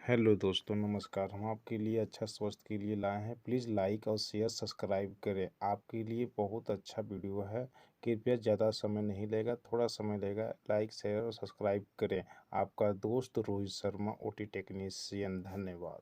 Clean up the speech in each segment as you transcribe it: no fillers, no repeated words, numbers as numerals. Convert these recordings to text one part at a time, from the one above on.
Hello दोस्तों, नमस्कार। हम आपके लिए अच्छा स्वास्थ्य के लिए लाए हैं। प्लीज़ लाइक और शेयर सब्सक्राइब करें। आपके लिए बहुत अच्छा वीडियो है। कृपया ज़्यादा समय नहीं लेगा, थोड़ा समय लेगा। लाइक शेयर और सब्सक्राइब करें। आपका दोस्त रोहित शर्मा, ओटी टेक्नीशियन। धन्यवाद।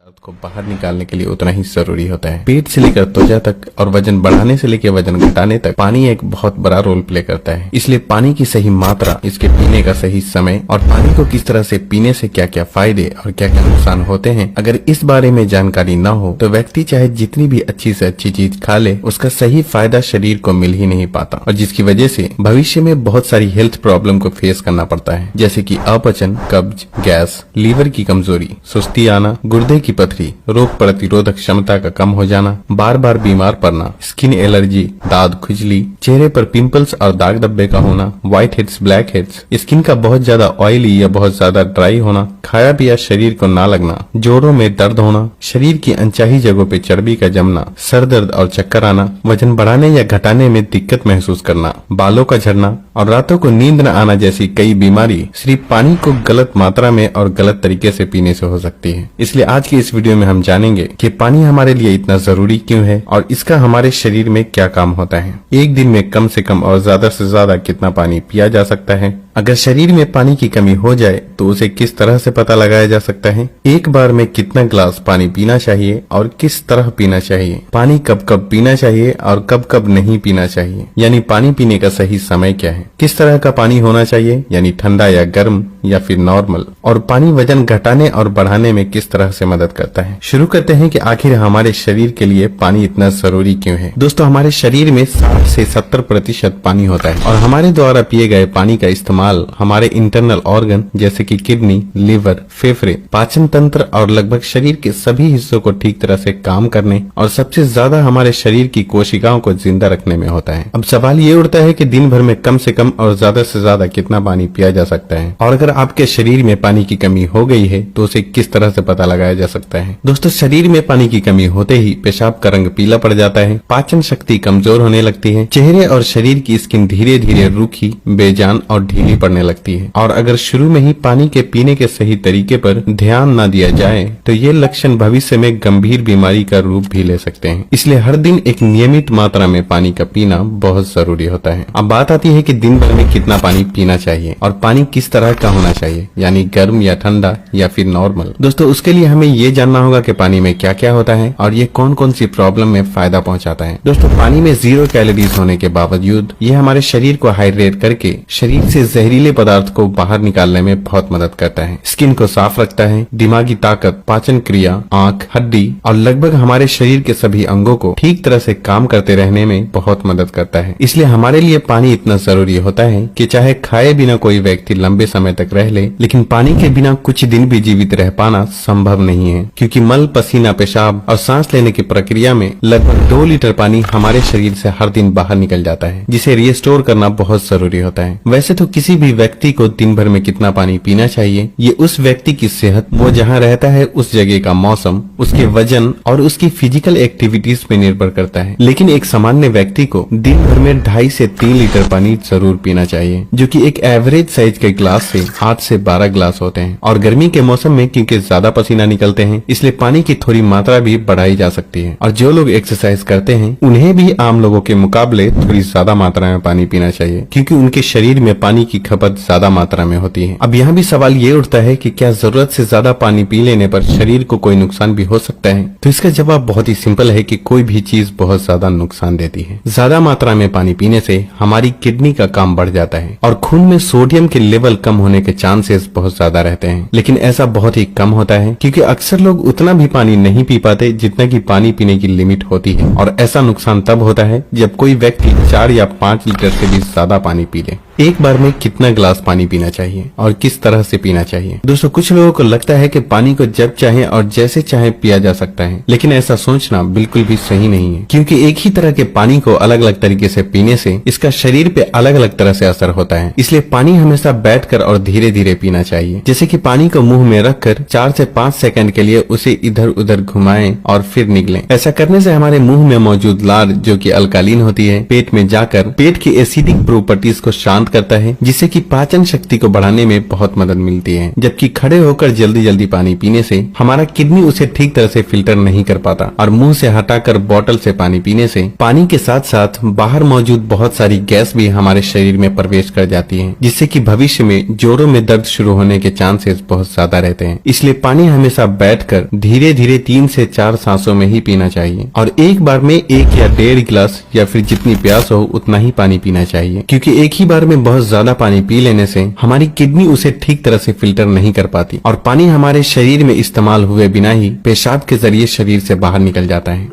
दर्द को बाहर निकालने के लिए उतना ही जरूरी होता है। पेट से लेकर त्वचा तक और वजन बढ़ाने से लेकर वजन घटाने तक पानी एक बहुत बड़ा रोल प्ले करता है। इसलिए पानी की सही मात्रा, इसके पीने का सही समय और पानी को किस तरह से पीने से क्या क्या फायदे और क्या क्या नुकसान होते हैं, अगर इस बारे में जानकारी न हो तो व्यक्ति चाहे जितनी भी अच्छी से अच्छी चीज खा ले, उसका सही फायदा शरीर को मिल ही नहीं पाता और जिसकी वजह से भविष्य में बहुत सारी हेल्थ प्रॉब्लम को फेस करना पड़ता है, जैसे कि अपचन, कब्ज, गैस, लीवर की कमजोरी, सुस्ती आना, गुर्दे की पथरी, रोग प्रतिरोधक क्षमता का कम हो जाना, बार बार बीमार पड़ना, स्किन एलर्जी, दाद खुजली, चेहरे पर पिंपल्स और दाग धब्बे का होना, white heads, black heads, skin का बहुत ज्यादा ऑयली या बहुत ज्यादा ड्राई होना, खाया पिया शरीर को ना लगना, जोड़ों में दर्द होना, शरीर की अनचाही जगहों पे चर्बी का जमना, सर दर्द और चक्कर आना, वजन बढ़ाने या घटाने में दिक्कत महसूस करना, बालों का झड़ना और रातों को नींद न आना जैसी कई बीमारी सिर्फ पानी को गलत मात्रा में और गलत तरीके से पीने से हो सकती है। इसलिए आज की इस वीडियो में हम जानेंगे कि पानी हमारे लिए इतना जरूरी क्यों है और इसका हमारे शरीर में क्या काम होता है। एक दिन में कम से कम और ज्यादा से ज्यादा कितना पानी पिया जा सकता है, अगर शरीर में पानी की कमी हो जाए तो उसे किस तरह से पता लगाया जा सकता है, एक बार में कितना ग्लास पानी पीना चाहिए और किस तरह पीना चाहिए, पानी कब कब पीना चाहिए और कब कब नहीं पीना चाहिए, यानी पानी पीने का सही समय क्या है, किस तरह का पानी होना चाहिए, यानी ठंडा या गर्म या फिर नॉर्मल, और पानी वजन घटाने और बढ़ाने में किस तरह से मदद करता है। शुरू करते हैं कि आखिर हमारे शरीर के लिए पानी इतना जरूरी क्यों है। दोस्तों, हमारे शरीर में 60 से 70% पानी होता है और हमारे द्वारा पिए गए पानी का इस्तेमाल हमारे इंटरनल ऑर्गन जैसे कि किडनी, लिवर, फेफड़े, पाचन तंत्र और लगभग शरीर के सभी हिस्सों को ठीक तरह से काम करने और सबसे ज्यादा हमारे शरीर की कोशिकाओं को जिंदा रखने में होता है। अब सवाल ये उठता है कि दिन भर में कम से कम और ज्यादा से ज्यादा कितना पानी पिया जा सकता है और अगर आपके शरीर में पानी की कमी हो गई है तो उसे किस तरह से पता लगाया जा सकता है। दोस्तों, शरीर में पानी की कमी होते ही पेशाब का रंग पीला पड़ जाता है, पाचन शक्ति कमजोर होने लगती है, चेहरे और शरीर की स्किन धीरे धीरे रूखी, बेजान और ढीली पड़ने लगती है और अगर शुरू में ही पानी के पीने के सही तरीके पर ध्यान न दिया जाए तो ये लक्षण भविष्य में गंभीर बीमारी का रूप भी ले सकते हैं। इसलिए हर दिन एक नियमित मात्रा में पानी का पीना बहुत जरूरी होता है। अब बात आती है कि दिन भर में कितना पानी पीना चाहिए और पानी किस तरह का होना चाहिए, यानी गर्म या ठंडा या फिर नॉर्मल। दोस्तों, उसके लिए हमें ये जानना होगा कि पानी में क्या क्या होता है और ये कौन कौन सी प्रॉब्लम में फायदा पहुंचाता है। दोस्तों, पानी में 0 कैलोरीज होने के बावजूद ये हमारे शरीर को हाइड्रेट करके शरीर से जहरीले पदार्थ को बाहर निकालने में बहुत मदद करता है, स्किन को साफ रखता है, दिमागी ताकत, पाचन क्रिया, आंख, हड्डी और लगभग हमारे शरीर के सभी अंगों को ठीक तरह से काम करते रहने में बहुत मदद करता है। इसलिए हमारे लिए पानी इतना जरूरी होता है कि चाहे खाए बिना कोई व्यक्ति लंबे समय तक रह ले, लेकिन पानी के बिना कुछ दिन भी जीवित रह पाना संभव नहीं है, क्योंकि मल, पसीना, पेशाब और सांस लेने की प्रक्रिया में लगभग 2 लीटर पानी हमारे शरीर से हर दिन बाहर निकल जाता है, जिसे रिस्टोर करना बहुत जरूरी होता है। वैसे तो किसी भी व्यक्ति को दिन भर में कितना पानी पीना चाहिए ये उस व्यक्ति की सेहत, वो जहाँ रहता है उस जगह का मौसम, उसके वजन और उसकी फिजिकल एक्टिविटीज पे निर्भर करता है, लेकिन एक सामान्य व्यक्ति को दिन भर में 2.5 से 3 लीटर पानी जरूर पीना चाहिए, जो कि एक एवरेज साइज के ग्लास से 8 से 12 ग्लास होते हैं। और गर्मी के मौसम में क्योंकि ज्यादा पसीना निकलते हैं, इसलिए पानी की थोड़ी मात्रा भी बढ़ाई जा सकती है और जो लोग एक्सरसाइज करते हैं उन्हें भी आम लोगों के मुकाबले थोड़ी ज्यादा मात्रा में पानी पीना चाहिए, क्योंकि उनके शरीर में पानी की खपत ज्यादा मात्रा में होती है। अब यहाँ भी सवाल ये उठता है कि क्या जरूरत से ज्यादा पानी पी लेने पर शरीर को कोई नुकसान भी हो सकता है। तो इसका जवाब बहुत ही सिंपल है कि कोई भी चीज बहुत ज्यादा नुकसान देती है। ज्यादा मात्रा में पानी पीने से हमारी किडनी का काम बढ़ जाता है और खून में सोडियम के लेवल कम होने के चांसेस बहुत ज्यादा रहते हैं, लेकिन ऐसा बहुत ही कम होता है क्योंकि अक्सर लोग उतना भी पानी नहीं पी पाते जितना की पानी पीने की लिमिट होती है। और ऐसा नुकसान तब होता है जब कोई व्यक्ति 4 या 5 लीटर से भी ज्यादा पानी पी ले। एक बार में कितना ग्लास पानी पीना चाहिए और किस तरह से पीना चाहिए। दोस्तों, कुछ लोगों को लगता है कि पानी को जब चाहे और जैसे चाहे पिया जा सकता है, लेकिन ऐसा सोचना बिल्कुल भी सही नहीं है, क्योंकि एक ही तरह के पानी को अलग अलग तरीके से पीने से इसका शरीर पे अलग अलग तरह से असर होता है। इसलिए पानी हमेशा बैठकर और धीरे धीरे पीना चाहिए, जैसे कि पानी को मुंह में रखकर 4 से 5 सेकंड के लिए उसे इधर उधर घुमाएं और फिर निगलें। ऐसा करने से हमारे मुंह में मौजूद लार, जो कि अल्कालीन होती है, पेट में जाकर पेट की एसिडिक प्रॉपर्टीज को शांत शांत करता है, जिससे कि पाचन शक्ति को बढ़ाने में बहुत मदद मिलती है। जबकि खड़े होकर जल्दी जल्दी पानी पीने से हमारा किडनी उसे ठीक तरह से फिल्टर नहीं कर पाता और मुंह से हटाकर बोतल से पानी पीने से पानी के साथ साथ बाहर मौजूद बहुत सारी गैस भी हमारे शरीर में प्रवेश कर जाती है, जिससे कि भविष्य में जोड़ों में दर्द शुरू होने के चांसेस बहुत ज्यादा रहते हैं। इसलिए पानी हमेशा बैठकर धीरे धीरे 3 से 4 सांसों में ही पीना चाहिए और एक बार में 1 या 1.5 गिलास या फिर जितनी प्यास हो उतना ही पानी पीना चाहिए, क्योंकि एक ही बार में बहुत ज्यादा पानी पी लेने से हमारी किडनी उसे ठीक तरह से फिल्टर नहीं कर पाती और पानी हमारे शरीर में इस्तेमाल हुए बिना ही पेशाब के जरिए शरीर से बाहर निकल जाता है।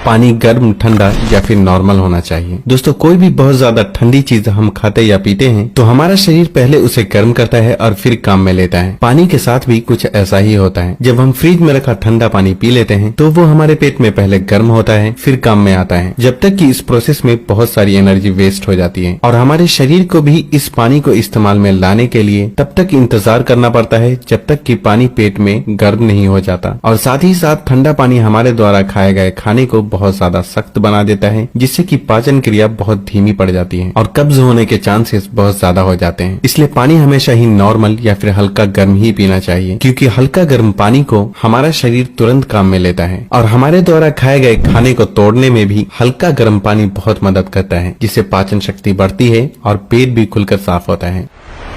पानी गर्म, ठंडा या फिर नॉर्मल होना चाहिए। दोस्तों, कोई भी बहुत ज्यादा ठंडी चीज हम खाते या पीते हैं तो हमारा शरीर पहले उसे गर्म करता है और फिर काम में लेता है। पानी के साथ भी कुछ ऐसा ही होता है। जब हम फ्रिज में रखा ठंडा पानी पी लेते हैं तो वो हमारे पेट में पहले गर्म होता है, फिर काम में आता है, जब तक कि इस प्रोसेस में बहुत सारी एनर्जी वेस्ट हो जाती है और हमारे शरीर को भी इस पानी को इस्तेमाल में लाने के लिए तब तक इंतजार करना पड़ता है जब तक कि पानी पेट में गर्म नहीं हो जाता। और साथ ही साथ ठंडा पानी हमारे द्वारा खाए गए खाने को बहुत ज्यादा सख्त बना देता है, जिससे कि पाचन क्रिया बहुत धीमी पड़ जाती है और कब्ज होने के चांसेस बहुत ज्यादा हो जाते हैं। इसलिए पानी हमेशा ही नॉर्मल या फिर हल्का गर्म ही पीना चाहिए, क्योंकि हल्का गर्म पानी को हमारा शरीर तुरंत काम में लेता है और हमारे द्वारा खाए गए खाने को तोड़ने में भी हल्का गर्म पानी बहुत मदद करता है, जिससे पाचन शक्ति बढ़ती है और पेट भी खुलकर साफ होता है।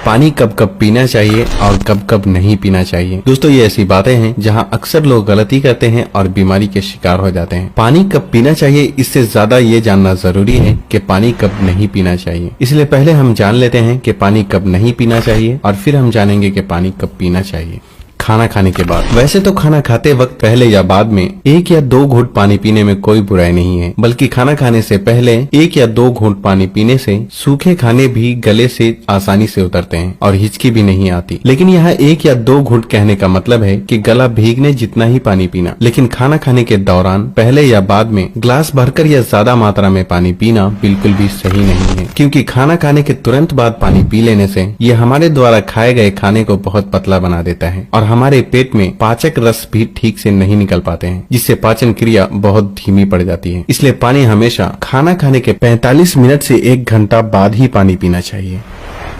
पानी कब कब पीना चाहिए और कब कब नहीं पीना चाहिए। दोस्तों, ये ऐसी बातें हैं जहां अक्सर लोग गलती करते हैं और बीमारी के शिकार हो जाते हैं। पानी कब पीना चाहिए इससे ज्यादा ये जानना जरूरी है कि पानी कब नहीं पीना चाहिए। इसलिए पहले हम जान लेते हैं कि पानी कब नहीं पीना चाहिए और फिर हम जानेंगे कि पानी कब पीना चाहिए। खाना खाने के बाद। वैसे तो खाना खाते वक्त पहले या बाद में 1 या 2 घूंट पानी पीने में कोई बुराई नहीं है, बल्कि खाना खाने से पहले 1 या 2 घूंट पानी पीने से सूखे खाने भी गले से आसानी से उतरते हैं और हिचकी भी नहीं आती। लेकिन यहाँ 1 या 2 घूंट कहने का मतलब है कि गला भीगने जितना ही पानी पीना। लेकिन खाना खाने के दौरान पहले या बाद में ग्लास भरकर या ज्यादा मात्रा में पानी पीना बिल्कुल भी सही नहीं है, क्योंकि खाना खाने के तुरंत बाद पानी पी लेने से ये हमारे द्वारा खाए गए खाने को बहुत पतला बना देता है और हमारे पेट में पाचक रस भी ठीक से नहीं निकल पाते हैं, जिससे पाचन क्रिया बहुत धीमी पड़ जाती है। इसलिए पानी हमेशा खाना खाने के 45 मिनट से 1 घंटा बाद ही पानी पीना चाहिए।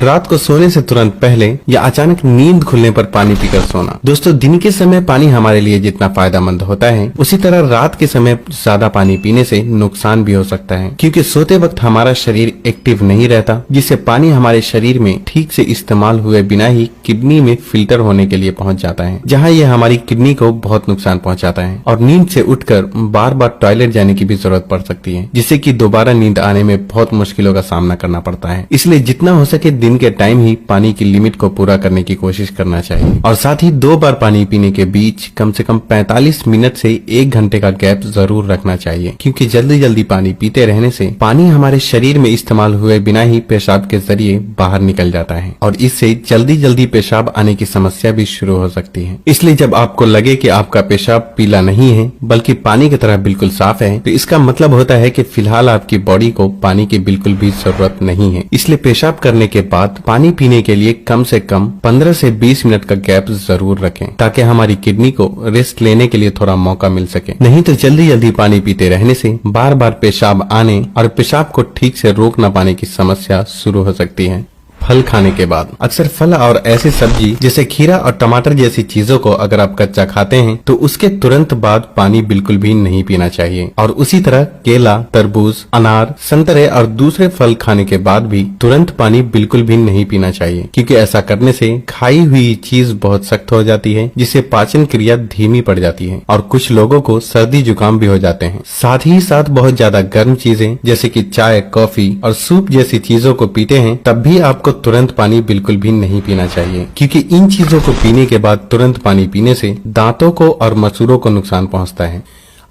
रात को सोने से तुरंत पहले या अचानक नींद खुलने पर पानी पीकर सोना। दोस्तों, दिन के समय पानी हमारे लिए जितना फायदेमंद होता है, उसी तरह रात के समय ज्यादा पानी पीने से नुकसान भी हो सकता है, क्योंकि सोते वक्त हमारा शरीर एक्टिव नहीं रहता, जिससे पानी हमारे शरीर में ठीक से इस्तेमाल हुए बिना ही किडनी में फिल्टर होने के लिए पहुंच जाता है, जहां यह हमारी किडनी को बहुत नुकसान पहुंचाता है और नींद से उठकर बार बार टॉयलेट जाने की भी जरूरत पड़ सकती है, जिससे कि दोबारा नींद आने में बहुत मुश्किलों का सामना करना पड़ता है। इसलिए जितना हो सके दिन के टाइम ही पानी की लिमिट को पूरा करने की कोशिश करना चाहिए और साथ ही 2 बार पानी पीने के बीच कम से कम 45 मिनट से 1 घंटे का गैप जरूर रखना चाहिए, क्योंकि जल्दी जल्दी पानी पीते रहने से पानी हमारे शरीर में इस्तेमाल हुए बिना ही पेशाब के जरिए बाहर निकल जाता है और इससे जल्दी जल्दी पेशाब आने की समस्या भी शुरू हो सकती है। इसलिए जब आपको लगे कि आपका पेशाब पीला नहीं है बल्कि पानी की तरह बिल्कुल साफ है, तो इसका मतलब होता है कि फिलहाल आपकी बॉडी को पानी की बिल्कुल भी जरूरत नहीं है। इसलिए पेशाब करने के बाद पानी पीने के लिए कम से कम 15 से 20 मिनट का गैप जरूर रखें, ताकि हमारी किडनी को रेस्ट लेने के लिए थोड़ा मौका मिल सके। नहीं तो जल्दी जल्दी पानी पीते रहने से बार बार पेशाब आने और पेशाब को ठीक से रोक न पाने की समस्या शुरू हो सकती है। फल खाने के बाद। अक्सर फल और ऐसी सब्जी जैसे खीरा और टमाटर जैसी चीजों को अगर आप कच्चा खाते हैं तो उसके तुरंत बाद पानी बिल्कुल भी नहीं पीना चाहिए और उसी तरह केला, तरबूज, अनार, संतरे और दूसरे फल खाने के बाद भी तुरंत पानी बिल्कुल भी नहीं पीना चाहिए, क्योंकि ऐसा करने से खाई हुई चीज बहुत सख्त हो जाती है, जिससे पाचन क्रिया धीमी पड़ जाती है और कुछ लोगों को सर्दी जुकाम भी हो जाते हैं। साथ ही साथ बहुत ज्यादा गर्म चीजें जैसे कि चाय, कॉफी और सूप जैसी चीजों को पीते हैं तब भी आपको तुरंत पानी बिल्कुल भी नहीं पीना चाहिए, क्योंकि इन चीजों को पीने के बाद तुरंत पानी पीने से दांतों को और मसूड़ों को नुकसान पहुंचता है।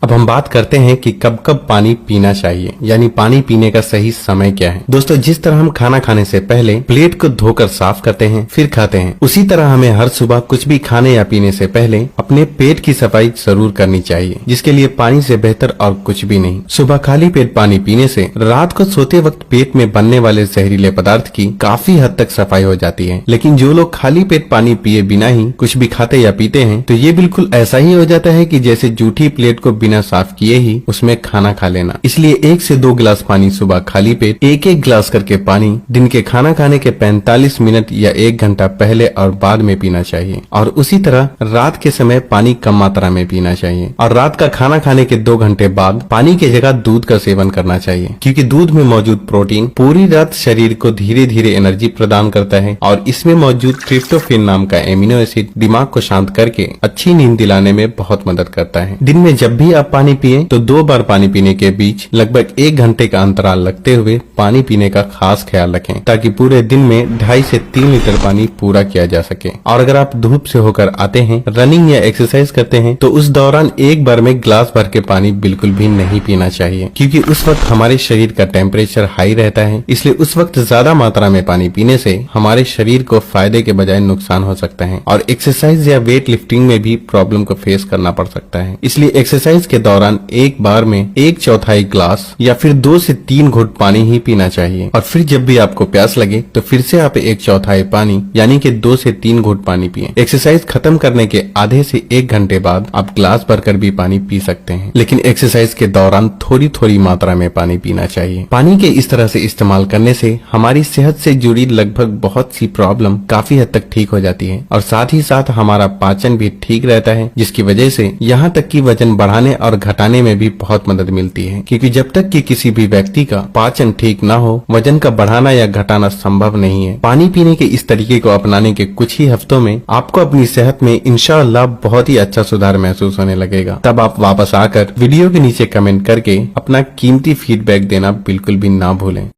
अब हम बात करते हैं कि कब कब पानी पीना चाहिए, यानी पानी पीने का सही समय क्या है। दोस्तों, जिस तरह हम खाना खाने से पहले प्लेट को धोकर साफ करते हैं फिर खाते हैं, उसी तरह हमें हर सुबह कुछ भी खाने या पीने से पहले अपने पेट की सफाई जरूर करनी चाहिए, जिसके लिए पानी से बेहतर और कुछ भी नहीं। सुबह खाली पेट पानी पीने से रात को सोते वक्त पेट में बनने वाले जहरीले पदार्थ की काफी हद तक सफाई हो जाती है। लेकिन जो लोग खाली पेट पानी पिए बिना ही कुछ भी खाते या पीते हैं तो ये बिल्कुल ऐसा ही हो जाता है कि जैसे जूठी प्लेट को बिना साफ किए ही उसमें खाना खा लेना। इसलिए 1 से 2 गिलास पानी सुबह खाली पेट, 1-1 गिलास करके पानी दिन के खाना खाने के 45 मिनट या 1 घंटा पहले और बाद में पीना चाहिए। और उसी तरह रात के समय पानी कम मात्रा में पीना चाहिए। और रात का खाना खाने के 2 घंटे बाद पानी की जगह दूध का सेवन करना चाहिए, क्योंकि दूध में मौजूद प्रोटीन पूरी रात शरीर को धीरे धीरे एनर्जी प्रदान करता है और इसमें मौजूद ट्रिप्टोफैन नाम का एमिनो एसिड दिमाग को शांत करके अच्छी नींद दिलाने में बहुत मदद करता है। दिन में जब भी आप पानी पिए तो 2 बार पानी पीने के बीच लगभग 1 घंटे का अंतराल रखते हुए पानी पीने का खास ख्याल रखें, ताकि पूरे दिन में 2.5 से 3 लीटर पानी पूरा किया जा सके। और अगर आप धूप से होकर आते हैं, रनिंग या एक्सरसाइज करते हैं, तो उस दौरान एक बार में गिलास भर के पानी बिल्कुल भी नहीं पीना चाहिए, क्योंकि उस वक्त हमारे शरीर का टेम्परेचर हाई रहता है। इसलिए उस वक्त ज्यादा मात्रा में पानी पीने से हमारे शरीर को फायदे के बजाय नुकसान हो सकता है और एक्सरसाइज या वेट लिफ्टिंग में भी प्रॉब्लम को फेस करना पड़ सकता है। इसलिए एक्सरसाइज के दौरान एक बार में 1/4 गिलास या फिर 2 से 3 घुट पानी ही पीना चाहिए। और फिर जब भी आपको प्यास लगे तो फिर से आप 1/4 पानी यानी कि 2 से 3 घुट पानी पिएं। एक्सरसाइज खत्म करने के आधे से 1 घंटे बाद आप गिलास भरकर भी पानी पी सकते हैं, लेकिन एक्सरसाइज के दौरान थोड़ी थोड़ी मात्रा में पानी पीना चाहिए। पानी के इस तरह से इस्तेमाल करने से हमारी सेहत से जुड़ी लगभग बहुत सी प्रॉब्लम काफी हद तक ठीक हो जाती है और साथ ही साथ हमारा पाचन भी ठीक रहता है, जिसकी वजह से यहाँ तक कि वजन बढ़ाने और घटाने में भी बहुत मदद मिलती है। क्योंकि जब तक कि किसी भी व्यक्ति का पाचन ठीक न हो, वजन का बढ़ाना या घटाना संभव नहीं है। पानी पीने के इस तरीके को अपनाने के कुछ ही हफ्तों में आपको अपनी सेहत में इंशाअल्लाह बहुत ही अच्छा सुधार महसूस होने लगेगा। तब आप वापस आकर वीडियो के नीचे कमेंट करके अपना कीमती फीडबैक देना बिल्कुल भी ना भूलें।